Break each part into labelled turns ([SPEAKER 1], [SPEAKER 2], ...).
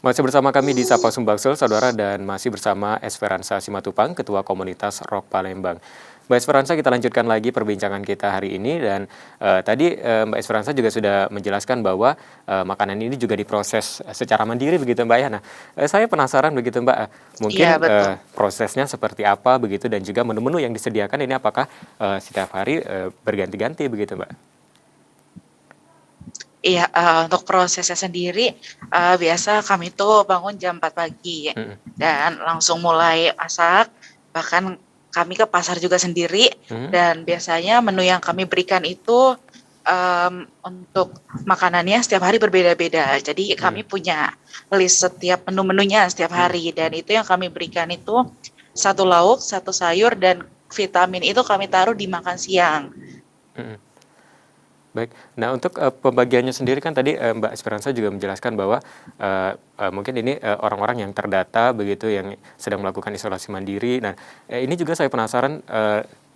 [SPEAKER 1] Masih bersama kami di Sapa Sumbangsel, Saudara, dan masih bersama Esperanza Simatupang, Ketua Komunitas Rock Palembang. Mbak Esperanza, kita lanjutkan lagi perbincangan kita hari ini dan tadi Mbak Esperanza juga sudah menjelaskan bahwa makanan ini juga diproses secara mandiri begitu Mbak ya. Nah, saya penasaran begitu Mbak,
[SPEAKER 2] Iya,
[SPEAKER 1] mungkin
[SPEAKER 2] betul.
[SPEAKER 1] prosesnya seperti apa begitu dan juga menu-menu yang disediakan ini apakah setiap hari berganti-ganti begitu Mbak?
[SPEAKER 2] Iya, untuk prosesnya sendiri, biasa kami tuh bangun jam 4 pagi
[SPEAKER 1] Mhm.
[SPEAKER 2] dan langsung mulai masak, bahkan kami ke pasar juga sendiri
[SPEAKER 1] Mhm.
[SPEAKER 2] dan biasanya menu yang kami berikan itu, untuk makanannya setiap hari berbeda-beda. Jadi kami
[SPEAKER 1] Mhm.
[SPEAKER 2] punya list setiap menu-menunya setiap
[SPEAKER 1] Mhm.
[SPEAKER 2] hari dan itu yang kami berikan itu, satu lauk, satu sayur, dan vitamin itu kami taruh di makan siang.
[SPEAKER 1] Mhm. Baik. Nah, untuk pembagiannya sendiri kan tadi Mbak Esperanza juga menjelaskan bahwa mungkin ini orang-orang yang terdata begitu yang sedang melakukan isolasi mandiri. Nah, ini juga saya penasaran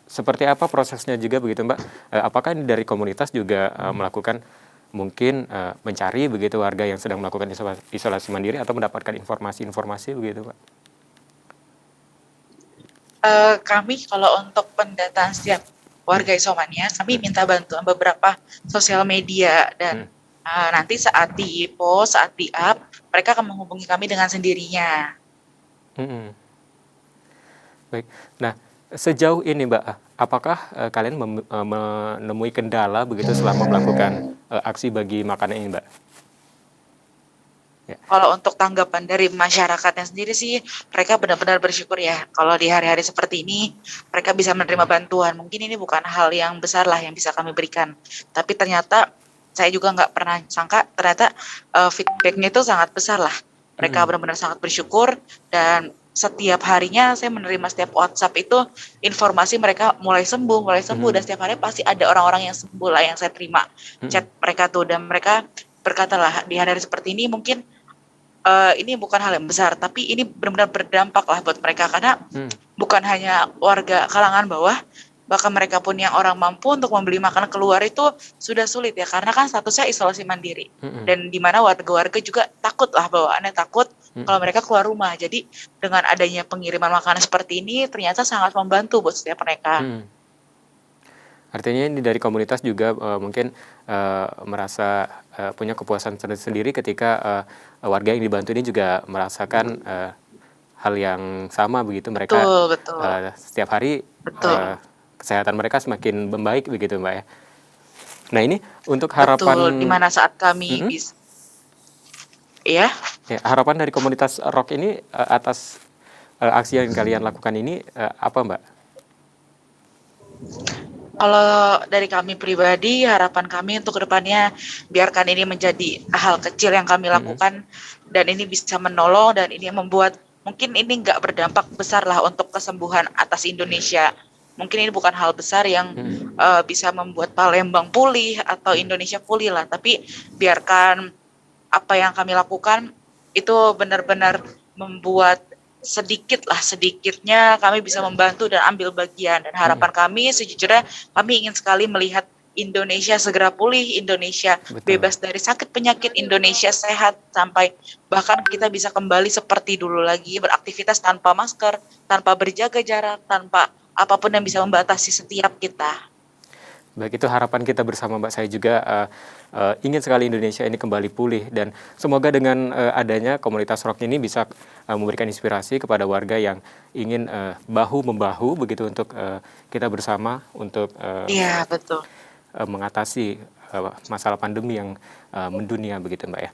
[SPEAKER 1] seperti apa prosesnya juga begitu Mbak? Apakah ini dari komunitas juga melakukan mungkin mencari begitu warga yang sedang melakukan isolasi mandiri atau mendapatkan informasi-informasi begitu Mbak?
[SPEAKER 2] Kami kalau untuk pendataan setiap warga isomannya, kami
[SPEAKER 1] Hmm.
[SPEAKER 2] minta bantuan beberapa sosial media dan
[SPEAKER 1] Hmm.
[SPEAKER 2] nanti saat di-post, saat di-up, mereka akan menghubungi kami dengan sendirinya.
[SPEAKER 1] Hmm. Baik. Nah, sejauh ini Mbak, apakah kalian menemui kendala begitu selama melakukan aksi bagi makanan ini Mbak? Ya.
[SPEAKER 2] Kalau untuk tanggapan dari masyarakatnya sendiri sih, mereka benar-benar bersyukur ya, kalau di hari-hari seperti ini, mereka bisa menerima bantuan. Mungkin ini bukan hal yang besar lah yang bisa kami berikan, tapi ternyata saya juga nggak pernah sangka ternyata feedback-nya itu sangat besar lah. Mereka
[SPEAKER 1] Mm-mm.
[SPEAKER 2] benar-benar sangat bersyukur dan setiap harinya saya menerima setiap WhatsApp itu informasi mereka mulai sembuh dan
[SPEAKER 1] Mhm.
[SPEAKER 2] setiap hari pasti ada orang-orang yang sembuh lah yang saya terima
[SPEAKER 1] Mhm.
[SPEAKER 2] chat mereka tuh dan mereka berkata lah di hari-hari seperti ini mungkin ini bukan hal yang besar, tapi ini benar-benar berdampak lah buat mereka karena
[SPEAKER 1] Mhm.
[SPEAKER 2] bukan hanya warga kalangan bawah, bahkan mereka pun yang orang mampu untuk membeli makanan keluar itu sudah sulit ya karena kan statusnya isolasi mandiri
[SPEAKER 1] Mhm.
[SPEAKER 2] dan di mana warga-warga juga takut lah bawaannya takut
[SPEAKER 1] Mhm.
[SPEAKER 2] kalau mereka keluar rumah. Jadi dengan adanya pengiriman makanan seperti ini ternyata sangat membantu buat setiap mereka.
[SPEAKER 1] Mhm. Artinya ini dari komunitas juga mungkin merasa punya kepuasan tersendiri ketika warga yang dibantu ini juga merasakan hal yang sama begitu mereka
[SPEAKER 2] Betul, betul,
[SPEAKER 1] setiap hari
[SPEAKER 2] betul,
[SPEAKER 1] kesehatan mereka semakin membaik begitu Mbak ya. Nah ini untuk
[SPEAKER 2] betul. Di
[SPEAKER 1] harapan.
[SPEAKER 2] mana saat kami
[SPEAKER 1] Mhm.
[SPEAKER 2] bisa, ya.
[SPEAKER 1] Ya, harapan dari komunitas rock ini atas aksi yang kalian lakukan ini apa Mbak?
[SPEAKER 2] Kalau dari kami pribadi, harapan kami untuk kedepannya biarkan ini menjadi hal kecil yang kami
[SPEAKER 1] Mhm.
[SPEAKER 2] lakukan dan ini bisa menolong dan ini membuat mungkin ini nggak berdampak besar lah untuk kesembuhan atas Indonesia. Mungkin ini bukan hal besar yang
[SPEAKER 1] Mhm.
[SPEAKER 2] bisa membuat Palembang pulih atau
[SPEAKER 1] Mhm.
[SPEAKER 2] Indonesia pulih lah, tapi biarkan apa yang kami lakukan itu benar-benar membuat sedikitnya kami bisa membantu dan ambil bagian dan
[SPEAKER 1] Mhm.
[SPEAKER 2] harapan kami sejujurnya kami ingin sekali melihat Indonesia segera pulih, Indonesia
[SPEAKER 1] Betul.
[SPEAKER 2] bebas dari sakit penyakit, Indonesia sehat sampai bahkan kita bisa kembali seperti dulu lagi beraktivitas tanpa masker, tanpa berjaga jarak, tanpa apapun yang bisa membatasi setiap kita.
[SPEAKER 1] Baik, itu harapan kita bersama Mbak. Saya juga ingin sekali Indonesia ini kembali pulih dan semoga dengan adanya komunitas rock ini bisa memberikan inspirasi kepada warga yang ingin bahu-membahu begitu untuk kita bersama untuk
[SPEAKER 2] Iya, betul.
[SPEAKER 1] mengatasi masalah pandemi yang mendunia begitu Mbak ya.